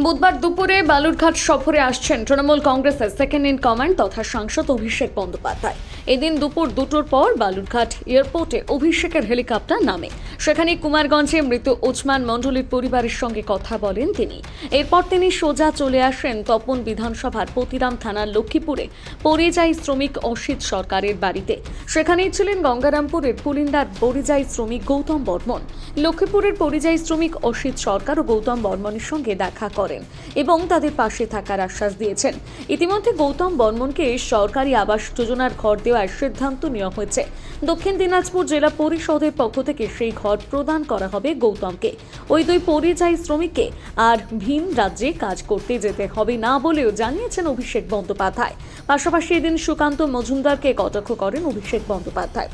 বুধবার দুপুরে বালুরঘাট সফরে আসছেন তৃণমূল কংগ্রেসের সেকেন্ড ইন কমান্ড তথা সাংসদ অভিষেক বন্দ্যোপাধ্যায়। এদিন দুপুর 2টোর পর বালুরঘাট এয়ারপোর্টে অভিষেকের হেলিকপ্টার নামে। সেখানে কুমারগঞ্জে মৃত ওসমান মণ্ডলের পরিবারের সঙ্গে কথা বলেন তিনি। এরপর তিনি সোজা চলে আসেন তপন বিধানসভার পতিরাম থানার লক্ষ্মীপুরে পরিযায়ী শ্রমিক অসিত সরকারের বাড়িতে। সেখানেই ছিলেন গঙ্গারামপুরের পুলিন্দার পরিযায়ী শ্রমিক গৌতম বর্মন। লক্ষ্মীপুরের পরিযায়ী শ্রমিক অসিত সরকার ও গৌতম বর্মনের সঙ্গে দেখা করেন এবং তাদের পাশে থাকার আশ্বাস দিয়েছেন। ইতিমধ্যে গৌতম বর্মনকে সরকারি আবাস যোজনার ঘর দেওয়ার সিদ্ধান্ত নেওয়া হয়েছে। দক্ষিণ দিনাজপুর জেলা পরিষদের পক্ষ থেকে সেই ঘর প্রদান করা হবে গৌতমকে। ওই দুই পরিযায়ী শ্রমিককে আর ভিন রাজ্যে কাজ করতে যেতে হবে না বলেও জানিয়েছেন অভিষেক বন্দ্যোপাধ্যায়। পাশাপাশি এদিন সুকান্ত মজুমদারকে কটাক্ষ করেন অভিষেক বন্দ্যোপাধ্যায়।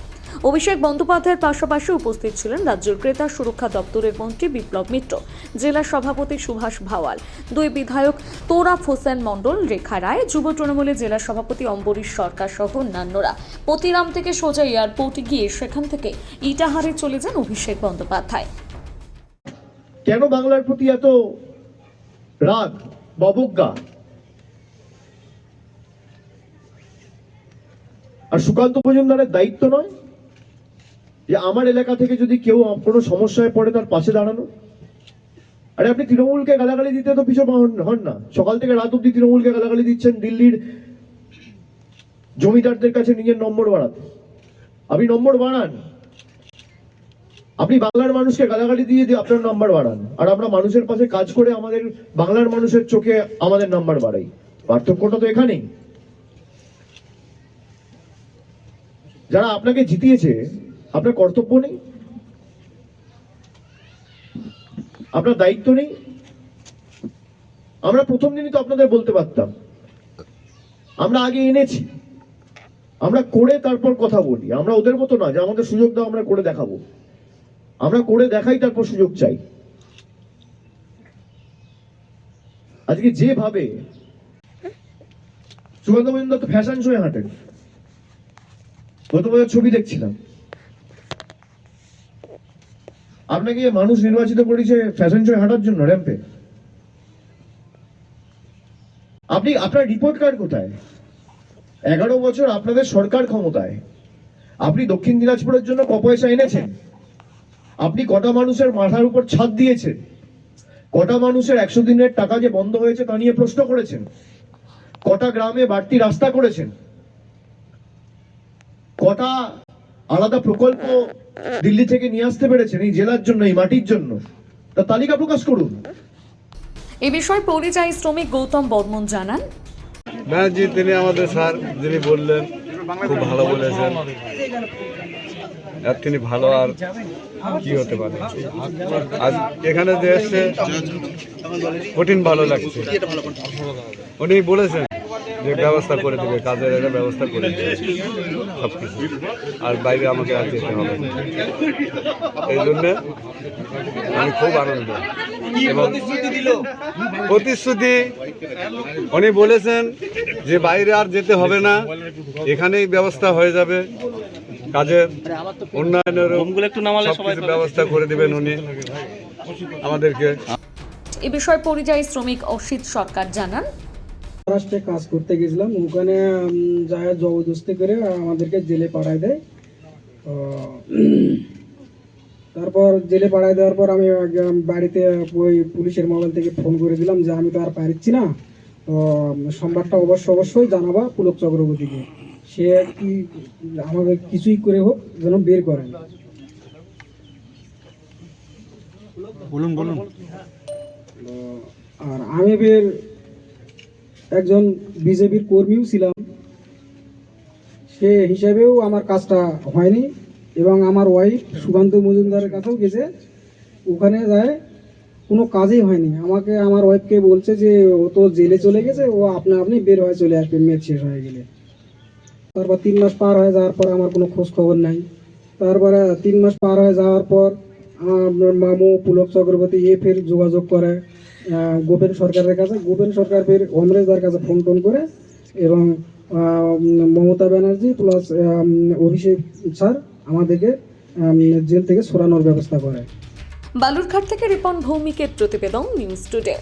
অভিষেক বন্দ্যোপাধ্যায়ের পাশাপাশি উপস্থিত ছিলেন রাজ্যের ক্রেতা সুরক্ষা দপ্তরের মন্ত্রী বিপ্লব মিত্র, জেলা সভাপতি সুভাষ ভাওয়াল, দুই বিধায়ক তোরাফ হোসেন মণ্ডল, রেখা রায়, যুব তৃণমূলের জেলা সভাপতি অম্বরীশ সরকার সহ অন্যান্যরা। পতিরাম থেকে সোজা এয়ারপোর্টে গিয়ে সেখান থেকে ইটাহারে চলে যান অভিষেক বন্দ্যোপাধ্যায়। কেন বাংলার প্রতি এত রাগ অবজ্ঞা? আর সুকান্ত মজুমদারের দায়িত্ব নয় যে আমার এলাকা থেকে যদি কেউ কোনো সমস্যায় পড়ে তার পাশে দাঁড়ানো? আরে আপনি তৃণমূলকে গালাগালি দিতে তো পিছু হন না। সকাল থেকে রাত অব্দি তৃণমূলকে গালাগালি দিচ্ছেন দিল্লির জমিদারদের কাছে নিজের নম্বর বাড়াতে। আপনি নম্বর বাড়ান, আপনি বাংলার মানুষকে গালাগালি দিয়ে আপনার নাম্বার বাড়ান, আর আমরা মানুষের পাশে কাজ করে আমাদের বাংলার মানুষের চোখে আমাদের নাম্বার বাড়াই। পার্থক্যটা তো এখানেই। যারা আপনাকে জিতিয়েছে আপনার কর্তব্য নেই, আপনার দায়িত্ব নেই? আমরা প্রথম দিনই তো আপনাদের বলতে পারতাম, আমরা আগে এনেছি, আমরা করে তারপর কথা বলি। আমরা ওদের মতো না যে আমাদের সুযোগ দাও আমরা করে দেখাবো। আমরা করে দেখাই তারপর সুযোগ চাই। আজকে যেভাবে সুকান্ত মজুমদার তো ফ্যাশন শোয়ে হাঁটেন, গত বছর ছবি দেখছিলাম। আপনাকে মানুষ নির্বাচিত করেছে ফ্যাশন শোয়ে হাঁটার জন্য র্যাম্পে? আপনি আপনার রিপোর্ট কার্ড কোথায়? 11 বছর আপনাদের সরকার ক্ষমতায়, আপনি দক্ষিণ দিনাজপুরের জন্য ক পয়সা এনেছেন? আপনি কটা মানুষের মাথার উপর ছাদ দিয়েছেন? কটা মানুষের 100 দিনের টাকা যে বন্ধ হয়েছে তা নিয়ে প্রশ্ন করেছেন? কটা গ্রামে বাড়তি রাস্তা করেছেন? কটা আলাদা প্রকল্প দিল্লি থেকে নিয়ে আসতে পেরেছেন এই জেলার জন্য, এই মাটির জন্য? তা তালিকা প্রকাশ করুন। এ বিষয়ে পরিযায়ী শ্রমিক গৌতম বর্মন জানান, ব্যানার্জি তিনি আমাদের স্যার যিনি বললেন খুব ভালো বলেছেন। আর তিনি ভালো আর কি হতে পারে। আজ এখানে যে এসছে কঠিন ভালো লাগছে। উনি বলেছেন যে ব্যবস্থা করে দেবে, কাজের একটা ব্যবস্থা করে দেবে সব কিছু, আর বাইরে আমাকে আর যেতে হবে না। এই জন্যে আমি খুব আনন্দ। এবং প্রতিশ্রুতি উনি বলেছেন যে বাইরে আর যেতে হবে না, এখানেই ব্যবস্থা হয়ে যাবে, কাজের উন্নয়নের ব্যবস্থা করে দেবেন উনি আমাদেরকে। এ বিষয়ে পরিযায়ী শ্রমিক অসিত সরকার জানান, মহারাষ্ট্রে কাজ করতে গেছিলাম, ওখানে যায় জবরদস্তি করে আমাদেরকে জেলে পাঠায় দেয়। তারপর জেলে পাঠায় দেওয়ার পর আমি বাড়িতে ওই পুলিশের মোবাইল থেকে ফোন করে দিলাম যে আমি তো আর পারছি না, তো সোমবারটা অবশ্যই জানাবা পুলক চক্রবর্তীকে, সে কি আমাকে কিছুই করে হোক যেন বের করেন। বলুন। আর আমি একজন বিজেপির কর্মীও ছিলাম, সে হিসাবেও আমার কাজটা হয়নি। এবং আমার ওয়াইফ সুকান্ত মজুমদারের কাছেও গেছে, ওখানে যায় কোনো কাজই হয়নি। আমাকে আমার ওয়াইফকে বলছে যে ও তো জেলে চলে গেছে, ও আপনি বের হয়ে চলে আসবে মেয়াদ শেষ হয়ে গেলে। তারপর 3 মাস পার হয়ে যাওয়ার পর আমার কোনো খোঁজ খবর নাই। তারপরে 3 মাস পার হয়ে যাওয়ার পর আমার মামু পুলক চক্রবর্তী ফের যোগাযোগ করে গোপেন সরকারের কাছে। গোপেন সরকার ফের অমরেশদার কাছে ফোন করে এবং মমতা ব্যানার্জি প্লাস অভিষেক স্যার আমাদেরকে জেল থেকে সরানোর ব্যবস্থা করে। বালুরঘাট থেকে রিপন ভৌমিকের প্রতিবেদন, নিউজ টুডে।